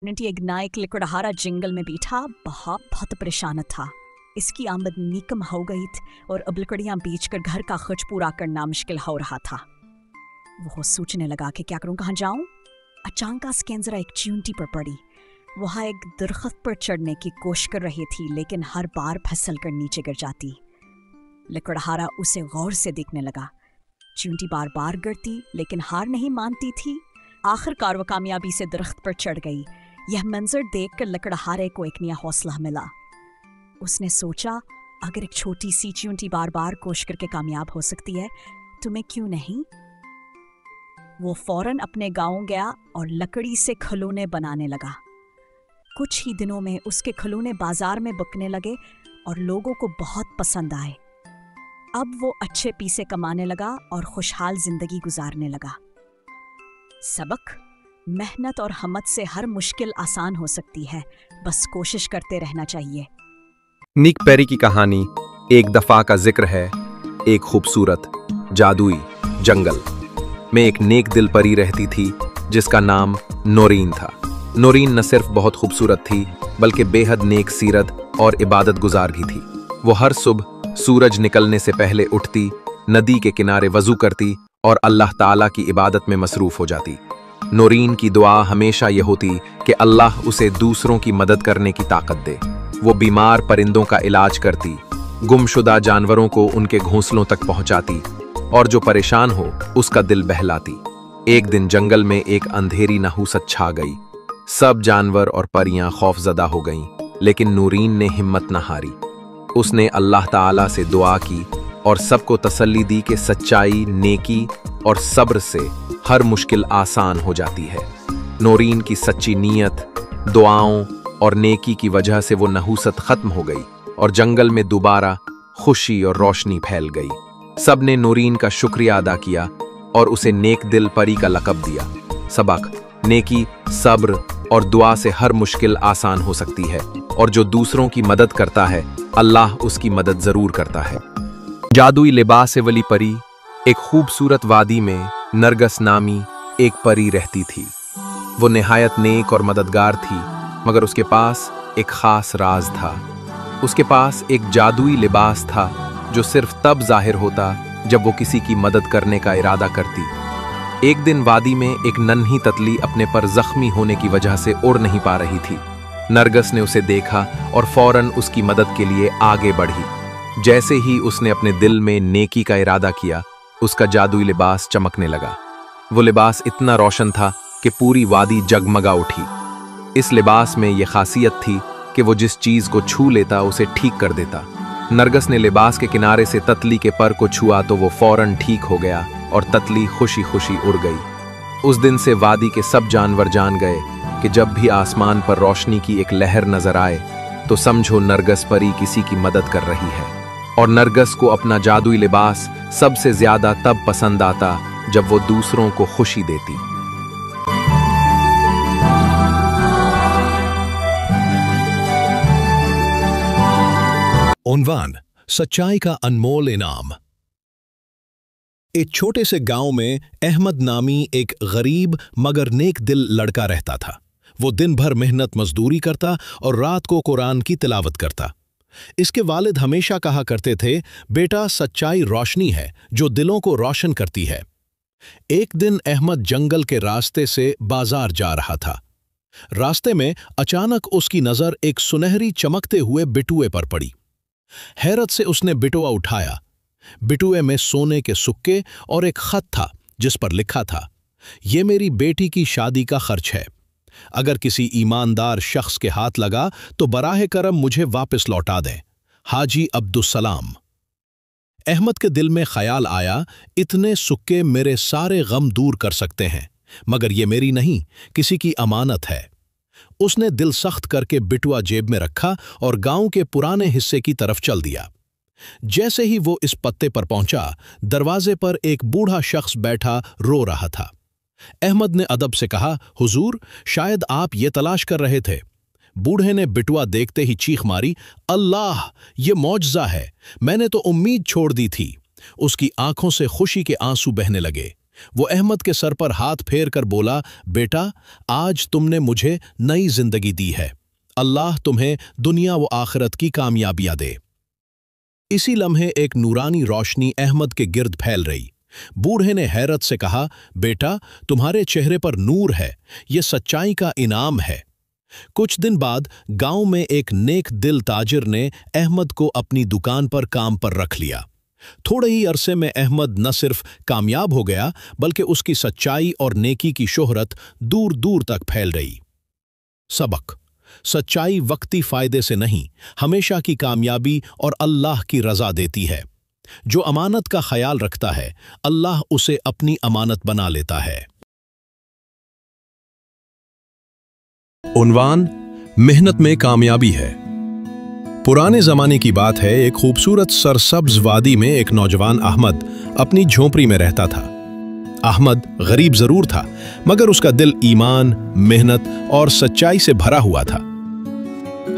Community एक नायक लकड़हारा जंगल में बैठा बहुत परेशान था। इसकी आमदनी कम हो गई थी और अब लकड़ियाँ बेचकर घर का खर्च पूरा करना मुश्किल हो रहा था। वो सोचने लगा कि क्या करूँ, कहाँ जाऊँ। अचानक उसकी नजर एक चींटी पर पड़ी। वह एक दरख्त पर चढ़ने की कोशिश कर रही थी, लेकिन हर बार फिसल कर नीचे गिर जाती। लकड़हारा उसे गौर से देखने लगा। चींटी बार बार गिरती लेकिन हार नहीं मानती थी। आखिरकार वो कामयाबी से दरख्त पर चढ़ गई। यह मंजर देखकर लकड़हारे को एक नया हौसला मिला। उसने सोचा, अगर एक छोटी सी चींटी बार बार कोशिश करके कामयाब हो सकती है तो मैं क्यों नहीं। वो फौरन अपने गांव गया और लकड़ी से खिलौने बनाने लगा। कुछ ही दिनों में उसके खिलौने बाजार में बिकने लगे और लोगों को बहुत पसंद आए। अब वो अच्छे पैसे कमाने लगा और खुशहाल जिंदगी गुजारने लगा। सबक: मेहनत और हिम्मत से हर मुश्किल आसान हो सकती है, बस कोशिश करते रहना चाहिए। निक पेरी की कहानी। एक दफा का जिक्र है, एक खूबसूरत जादुई जंगल में एक नेक दिल परी रहती थी जिसका नाम नोरीन था। नोरीन न सिर्फ बहुत खूबसूरत थी बल्कि बेहद नेक सीरत और इबादत गुजार भी थी। वो हर सुबह सूरज निकलने से पहले उठती, नदी के किनारे वजू करती और अल्लाह ताला की इबादत में मसरूफ हो जाती। नोरीन की दुआ हमेशा ये होती कि अल्लाह उसे दूसरों की मदद करने की ताकत दे। वो बीमार परिंदों का इलाज करती, गुमशुदा जानवरों को उनके घोंसलों तक पहुंचाती और जो परेशान हो उसका दिल बहलाती। एक दिन जंगल में एक अंधेरी नहूसत छा गई। सब जानवर और परियां खौफजदा हो गईं, लेकिन नूरीन ने हिम्मत न हारी। उसने अल्लाह ताला से दुआ की और सबको तसल्ली दी कि सच्चाई, नेकी और सब्र से हर मुश्किल आसान हो जाती है। नूरीन की सच्ची नीयत, दुआओं और नेकी की वजह से वो नहूसत खत्म हो गई और जंगल में दोबारा खुशी और रोशनी फैल गई। सब ने नूरीन का शुक्रिया अदा किया और उसे नेक दिल परी का लक़ब दिया। सबक: नेकी, सब्र और दुआ से हर मुश्किल आसान हो सकती है और जो दूसरों की मदद करता है अल्लाह उसकी मदद जरूर करता है। जादुई लिबास वाली परी। एक खूबसूरत वादी में नरगस नामी एक परी रहती थी। वो निहायत नेक और मददगार थी, मगर उसके पास एक खास राज था। उसके पास एक जादुई लिबास था जो सिर्फ तब जाहिर होता जब वो किसी की मदद करने का इरादा करती। एक दिन वादी में एक नन्ही ततली अपने पर जख्मी होने की वजह से उड़ नहीं पा रही थी। नरगस ने उसे देखा और फौरन उसकी मदद के लिए आगे बढ़ी। जैसे ही उसने अपने दिल में नेकी का इरादा किया, उसका जादुई लिबास चमकने लगा। वो लिबास इतना रोशन था कि पूरी वादी जगमगा उठी। इस लिबास में यह खासियत थी कि वो जिस चीज को छू लेता उसे ठीक कर देता। नरगस ने लिबास के किनारे से ततली के पर को छुआ तो वो फौरन ठीक हो गया और ततली खुशी खुशी उड़ गई। उस दिन से वादी के सब जानवर जान गए कि जब भी आसमान पर रोशनी की एक लहर नजर आए तो समझो नरगस परी किसी की मदद कर रही है। और नरगस को अपना जादुई लिबास सबसे ज्यादा तब पसंद आता जब वो दूसरों को खुशी देती। उन्वान: सच्चाई का अनमोल इनाम। एक छोटे से गांव में अहमद नामी एक गरीब मगर नेक दिल लड़का रहता था। वो दिन भर मेहनत मजदूरी करता और रात को कुरान की तिलावत करता। इसके वालिद हमेशा कहा करते थे, बेटा, सच्चाई रोशनी है जो दिलों को रोशन करती है। एक दिन अहमद जंगल के रास्ते से बाजार जा रहा था। रास्ते में अचानक उसकी नजर एक सुनहरी चमकते हुए बिटुए पर पड़ी। हैरत से उसने बिटुआ उठाया। बिटुए में सोने के सुक्के और एक खत था जिस पर लिखा था, ये मेरी बेटी की शादी का खर्च है। अगर किसी ईमानदार शख्स के हाथ लगा तो बराह करम मुझे वापस लौटा दें। हाजी अब्दुस्सलाम। अहमद के दिल में ख्याल आया, इतने सुक्के मेरे सारे गम दूर कर सकते हैं, मगर ये मेरी नहीं, किसी की अमानत है। उसने दिल सख्त करके बिटुआ जेब में रखा और गांव के पुराने हिस्से की तरफ चल दिया। जैसे ही वो इस पत्ते पर पहुंचा, दरवाजे पर एक बूढ़ा शख्स बैठा रो रहा था। अहमद ने अदब से कहा, हुजूर, शायद आप ये तलाश कर रहे थे। बूढ़े ने बिटुआ देखते ही चीख मारी, अल्लाह, ये मौजज़ा है, मैंने तो उम्मीद छोड़ दी थी। उसकी आंखों से खुशी के आंसू बहने लगे। वो अहमद के सर पर हाथ फेर कर बोला, बेटा, आज तुमने मुझे नई जिंदगी दी है। अल्लाह तुम्हें दुनिया व आखिरत की कामयाबियां दे। इसी लम्हे एक नूरानी रोशनी अहमद के गिर्द फैल रही। बूढ़े ने हैरत से कहा, बेटा, तुम्हारे चेहरे पर नूर है, ये सच्चाई का इनाम है। कुछ दिन बाद गांव में एक नेक दिल ताजिर ने अहमद को अपनी दुकान पर काम पर रख लिया। थोड़े ही अरसे में अहमद न सिर्फ कामयाब हो गया, बल्कि उसकी सच्चाई और नेकी की शोहरत दूर दूर तक फैल रही। सबक: सच्चाई वक्ती फायदे से नहीं, हमेशा की कामयाबी और अल्लाह की रजा देती है। जो अमानत का ख्याल रखता है, अल्लाह उसे अपनी अमानत बना लेता है। उन्वान: मेहनत में कामयाबी है। पुराने जमाने की बात है, एक खूबसूरत सरसब्ज वादी में एक नौजवान अहमद अपनी झोंपड़ी में रहता था। अहमद गरीब जरूर था, मगर उसका दिल ईमान, मेहनत और सच्चाई से भरा हुआ था।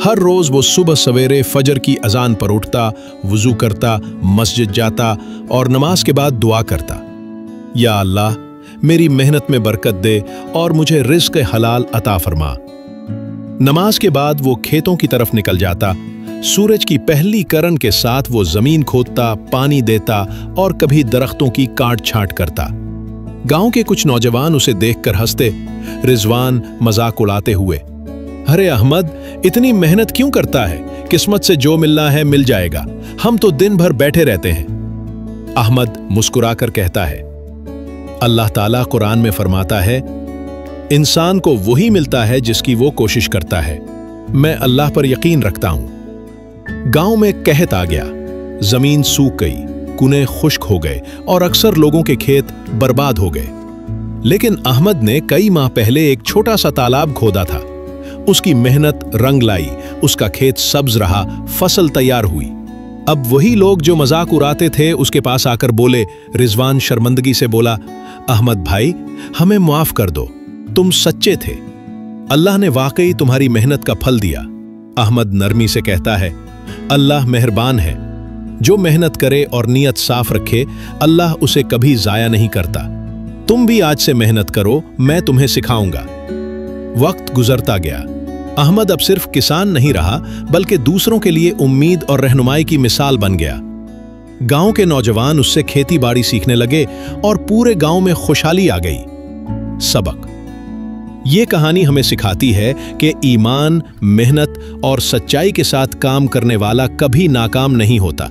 हर रोज वो सुबह सवेरे फजर की अजान पर उठता, वुजू करता, मस्जिद जाता और नमाज के बाद दुआ करता, या अल्लाह, मेरी मेहनत में बरकत दे और मुझे रिज़्क़ हलाल अता फरमा। नमाज के बाद वो खेतों की तरफ निकल जाता। सूरज की पहली किरण के साथ वो जमीन खोदता, पानी देता और कभी दरख्तों की काट छांट करता। गांव के कुछ नौजवान उसे देखकर हंसते। रिजवान मजाक उड़ाते हुए, अरे अहमद, इतनी मेहनत क्यों करता है? किस्मत से जो मिलना है मिल जाएगा, हम तो दिन भर बैठे रहते हैं। अहमद मुस्कुराकर कहता है, अल्लाह ताला कुरान में फरमाता है, इंसान को वही मिलता है जिसकी वो कोशिश करता है। मैं अल्लाह पर यकीन रखता हूं। गांव में कहत आ गया, जमीन सूख गई, कुएं खुश्क हो गए और अक्सर लोगों के खेत बर्बाद हो गए। लेकिन अहमद ने कई माह पहले एक छोटा सा तालाब खोदा था। उसकी मेहनत रंग लाई, उसका खेत सब्ज रहा, फसल तैयार हुई। अब वही लोग जो मजाक उड़ाते थे उसके पास आकर बोले। रिजवान शर्मिंदगी से बोला, अहमद भाई, हमें माफ कर दो, तुम सच्चे थे, अल्लाह ने वाकई तुम्हारी मेहनत का फल दिया। अहमद नरमी से कहता है, अल्लाह मेहरबान है, जो मेहनत करे और नियत साफ रखे, अल्लाह उसे कभी जाया नहीं करता। तुम भी आज से मेहनत करो, मैं तुम्हें सिखाऊंगा। वक्त गुजरता गया। अहमद अब सिर्फ किसान नहीं रहा, बल्कि दूसरों के लिए उम्मीद और रहनुमाई की मिसाल बन गया। गांव के नौजवान उससे खेती बाड़ी सीखने लगे और पूरे गांव में खुशहाली आ गई। सबक: ये कहानी हमें सिखाती है कि ईमान, मेहनत और सच्चाई के साथ काम करने वाला कभी नाकाम नहीं होता।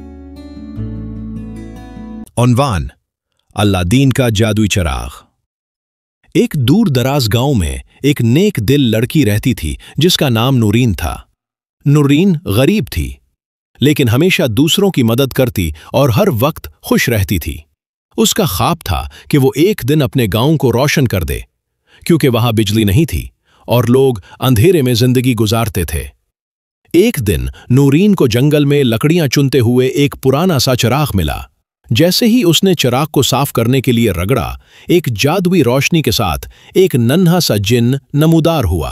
उन्वान: अल्लाह दीन का जादुई चिराग। एक दूर दराज गांव में एक नेक दिल लड़की रहती थी जिसका नाम नूरीन था। नूरीन गरीब थी, लेकिन हमेशा दूसरों की मदद करती और हर वक्त खुश रहती थी। उसका ख्वाब था कि वो एक दिन अपने गांव को रोशन कर दे, क्योंकि वहां बिजली नहीं थी और लोग अंधेरे में जिंदगी गुजारते थे। एक दिन नूरीन को जंगल में लकड़ियां चुनते हुए एक पुराना सा चिराग मिला। जैसे ही उसने चिराग को साफ करने के लिए रगड़ा, एक जादुई रोशनी के साथ एक नन्हा सा जिन्न नमूदार हुआ,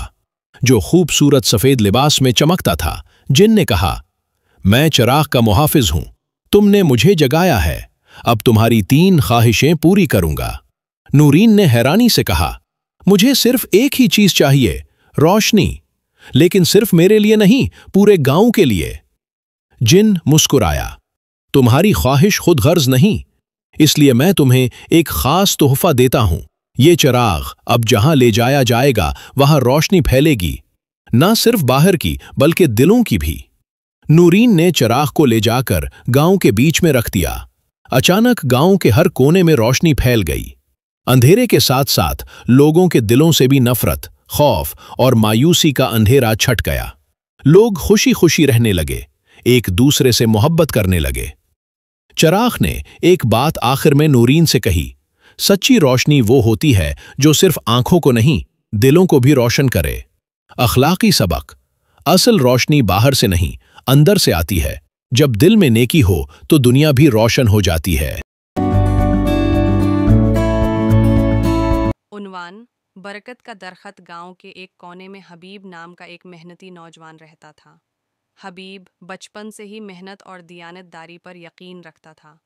जो खूबसूरत सफेद लिबास में चमकता था। जिन्न ने कहा, मैं चिराग का मुहाफिज हूं, तुमने मुझे जगाया है, अब तुम्हारी 3 ख्वाहिशें पूरी करूंगा। नूरीन ने हैरानी से कहा, मुझे सिर्फ एक ही चीज चाहिए, रोशनी, लेकिन सिर्फ मेरे लिए नहीं, पूरे गांव के लिए। जिन्न मुस्कुराया, तुम्हारी ख्वाहिश खुद गर्ज नहीं, इसलिए मैं तुम्हें एक खास तोहफा देता हूं। ये चिराग अब जहां ले जाया जाएगा वहां रोशनी फैलेगी, ना सिर्फ बाहर की बल्कि दिलों की भी। नूरीन ने चिराग को ले जाकर गांव के बीच में रख दिया। अचानक गांव के हर कोने में रोशनी फैल गई। अंधेरे के साथ साथ लोगों के दिलों से भी नफरत, खौफ और मायूसी का अंधेरा छट गया। लोग खुशी खुशी रहने लगे, एक दूसरे से मोहब्बत करने लगे। चिराग ने एक बात आखिर में नूरीन से कही, सच्ची रोशनी वो होती है जो सिर्फ आंखों को नहीं, दिलों को भी रोशन करे। अखलाकी सबक: असल रोशनी बाहर से नहीं, अंदर से आती है। जब दिल में नेकी हो तो दुनिया भी रोशन हो जाती है। उन्वान: बरकत का दरख्त। गांव के एक कोने में हबीब नाम का एक मेहनती नौजवान रहता था। हबीब बचपन से ही मेहनत और दियानतदारी पर यकीन रखता था।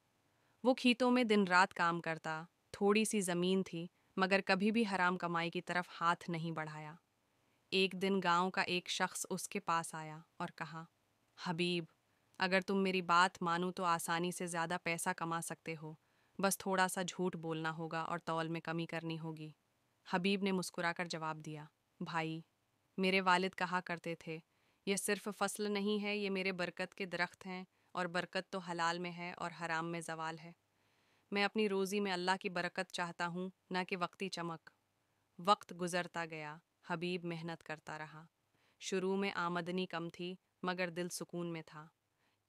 वो खेतों में दिन रात काम करता, थोड़ी सी ज़मीन थी, मगर कभी भी हराम कमाई की तरफ हाथ नहीं बढ़ाया। एक दिन गांव का एक शख्स उसके पास आया और कहा, हबीब, अगर तुम मेरी बात मानो तो आसानी से ज़्यादा पैसा कमा सकते हो, बस थोड़ा सा झूठ बोलना होगा और तौल में कमी करनी होगी। हबीब ने मुस्कुराकर जवाब दिया, भाई, मेरे वालिद कहा करते थे, यह सिर्फ फसल नहीं है, ये मेरे बरकत के दरख्त हैं, और बरकत तो हलाल में है और हराम में ज़वाल है। मैं अपनी रोज़ी में अल्लाह की बरकत चाहता हूँ, न कि वक्ती चमक। वक्त गुजरता गया, हबीब मेहनत करता रहा। शुरू में आमदनी कम थी, मगर दिल सुकून में था।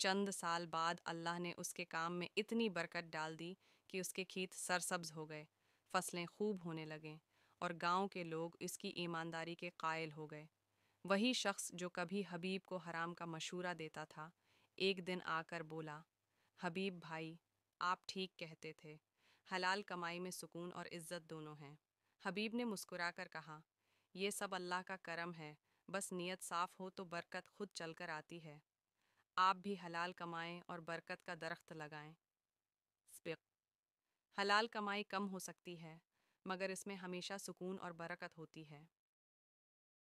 चंद साल बाद अल्लाह ने उसके काम में इतनी बरकत डाल दी कि उसके खेत सरसब्ज हो गए, फसलें खूब होने लगें, और गांव के लोग इसकी ईमानदारी के कायल हो गए। वही शख्स जो कभी हबीब को हराम का मशूरा देता था, एक दिन आकर बोला, हबीब भाई, आप ठीक कहते थे, हलाल कमाई में सुकून और इज्जत दोनों हैं। हबीब ने मुस्कुराकर कहा, ये सब अल्लाह का करम है, बस नीयत साफ हो तो बरकत खुद चलकर आती है। आप भी हलाल कमाएं और बरकत का दरख्त लगाएं। स्पिक। हलाल कमाई कम हो सकती है, मगर इसमें हमेशा सुकून और बरकत होती है।